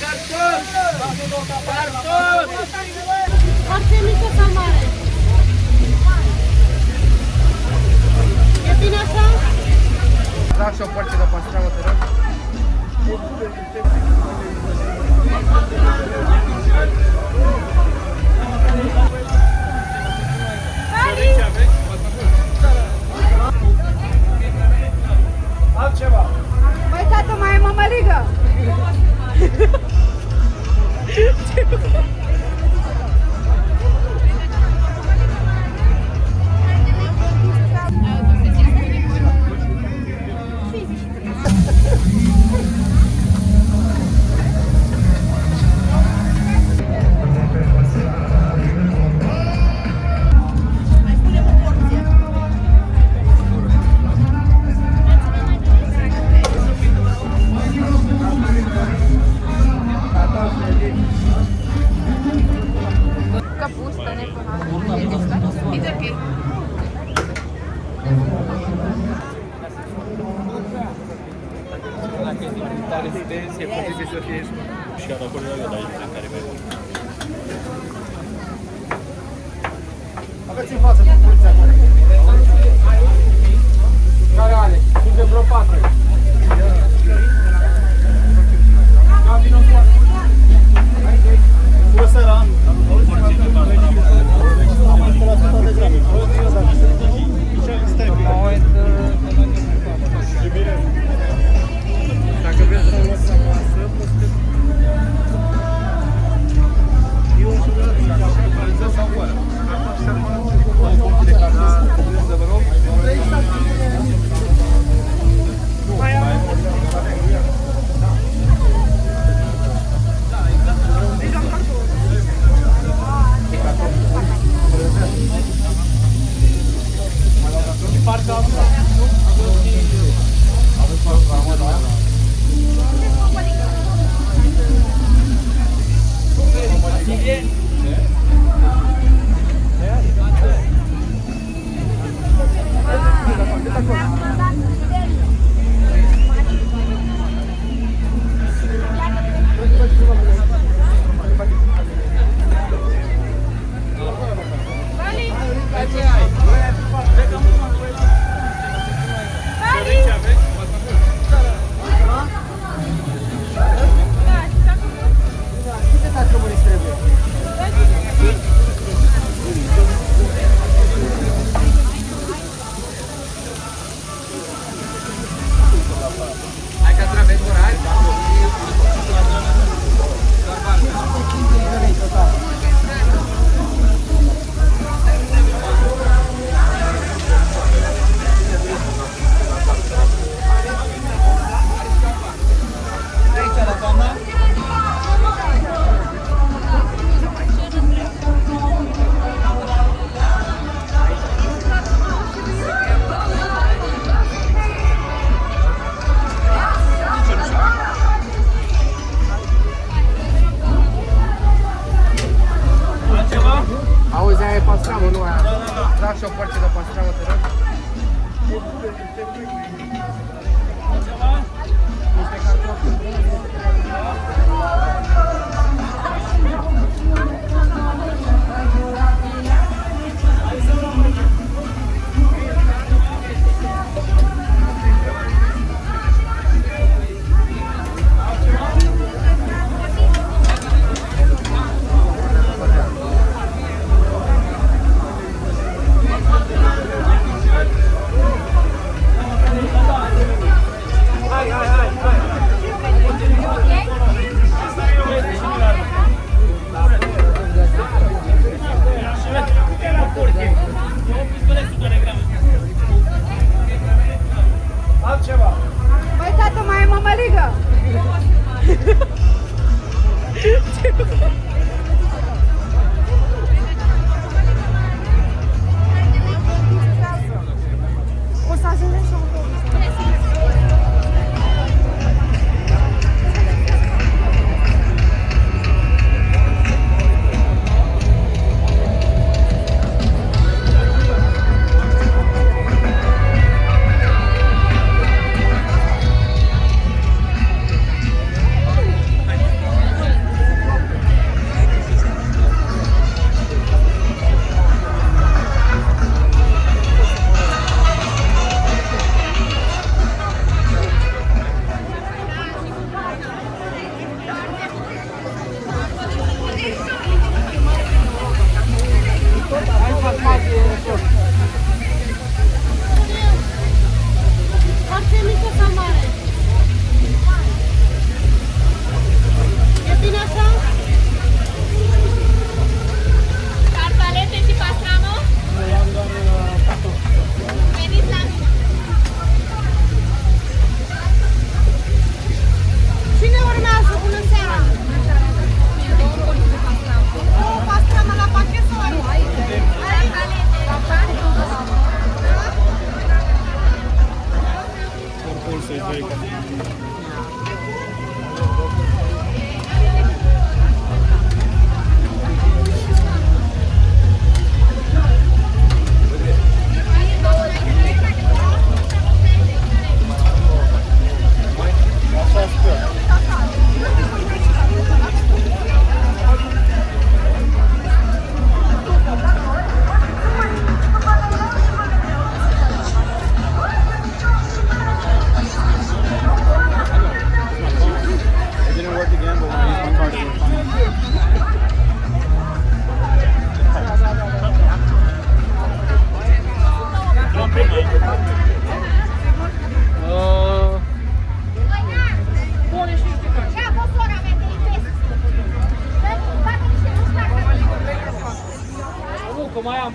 Carton! Carton! Orice mică sau mare? E bine așa? Trag și o porție de pastravă, te rog. Altceva! Băi, tată, mai e mămăligă! Капуста непогана. І такий. Rezidenție, poate să fie și acolo de aici care merg. Aveți în față cu poliția acolo. Care are? Sunt de vreo 4. Da, vină cu asta. Bună seara! Dacă vreți să luați la masă, eu o să vă sau goală. O porție de carne, vă rog. Mai am.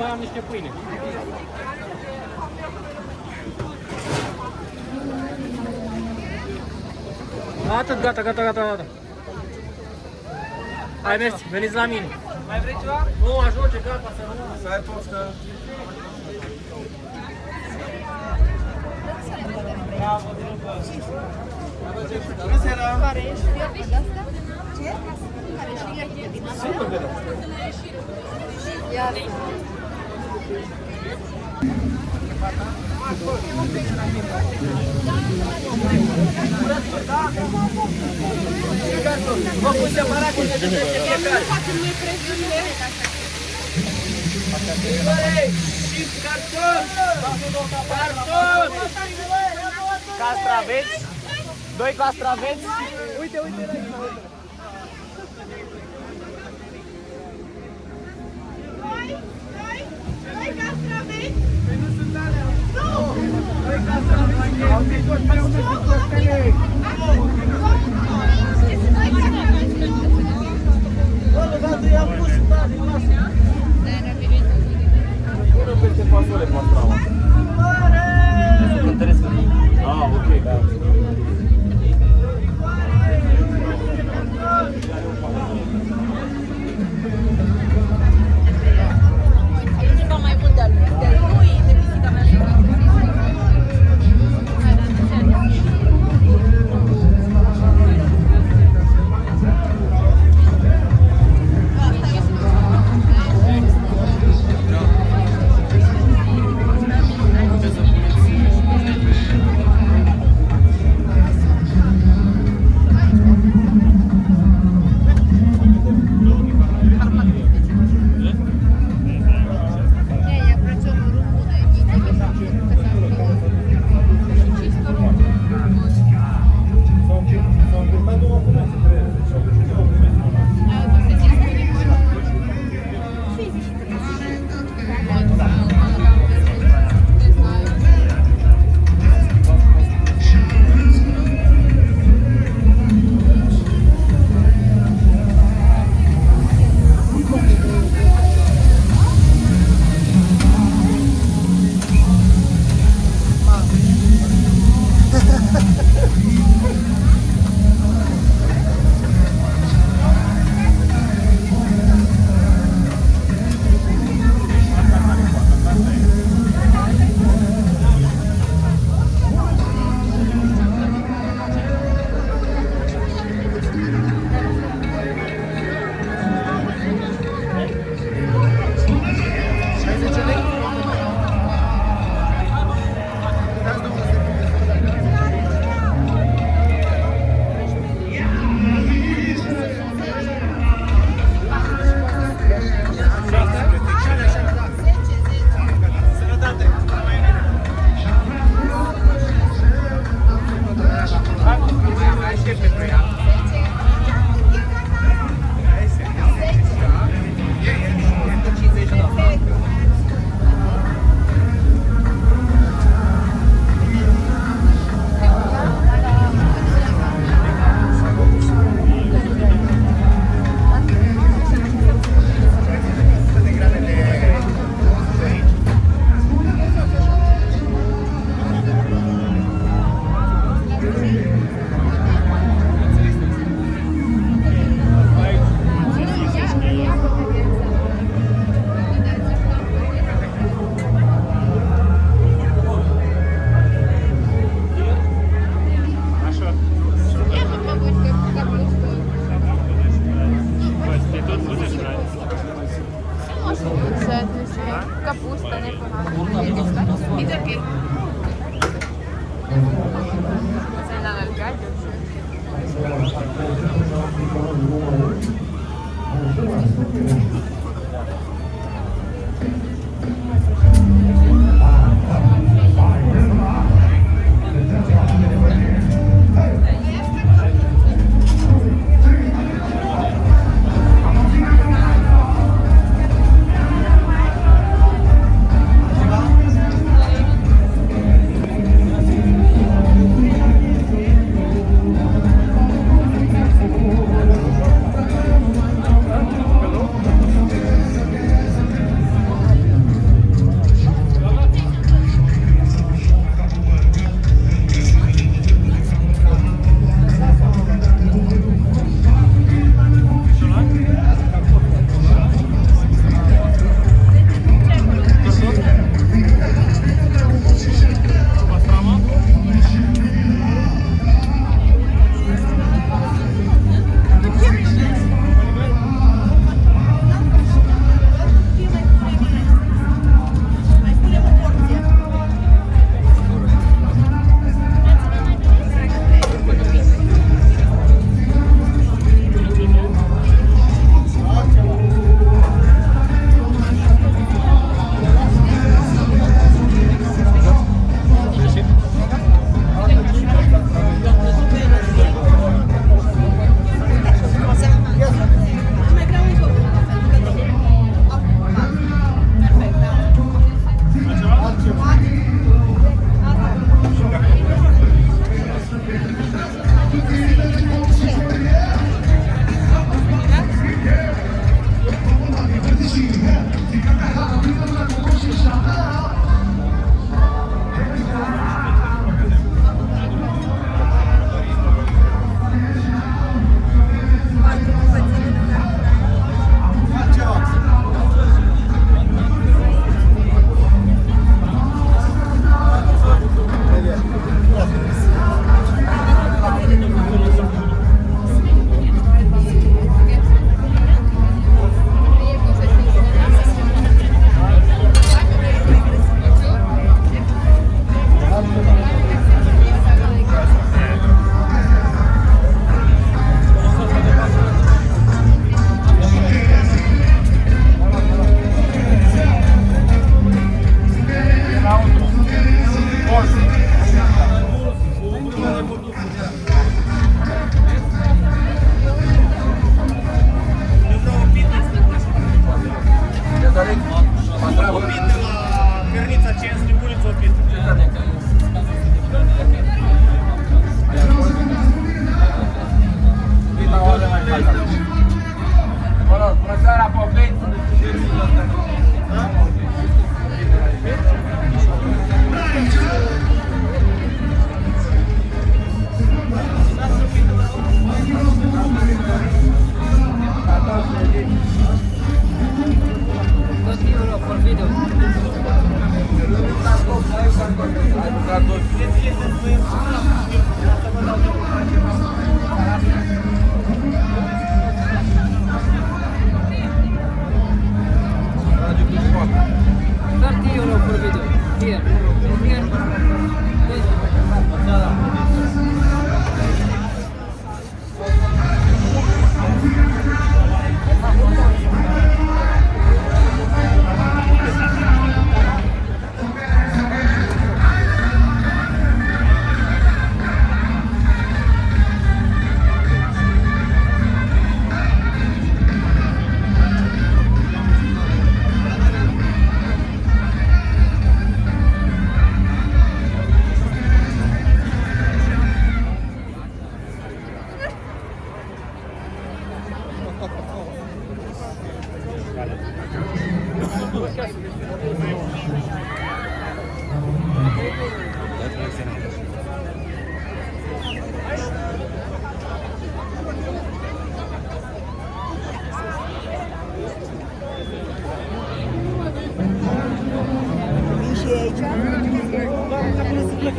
mai am niște pâine. Atât, gata. Hai, mersi, veniți la mine. Mai vrei ceva? Nu, ajunge, gata, să rămână. Să ai poftă. Bună seara! Care ești fierte de asta? Ce? Care ești fierte din asta? Sigur că da. Iar. Vă pun separat cum se găsește fiecare. Și carton! Carton! Castraveți? 2 castraveți? Uite la aici. Doi castraveți? Peste fasole pastrama. Ah, ok, da. Ceva mai mult de-al lui, de pisica mea. Mă rog, bună seara, poftiți! €20 for video. €30 for video. Here. Here.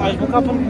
Aș buca până...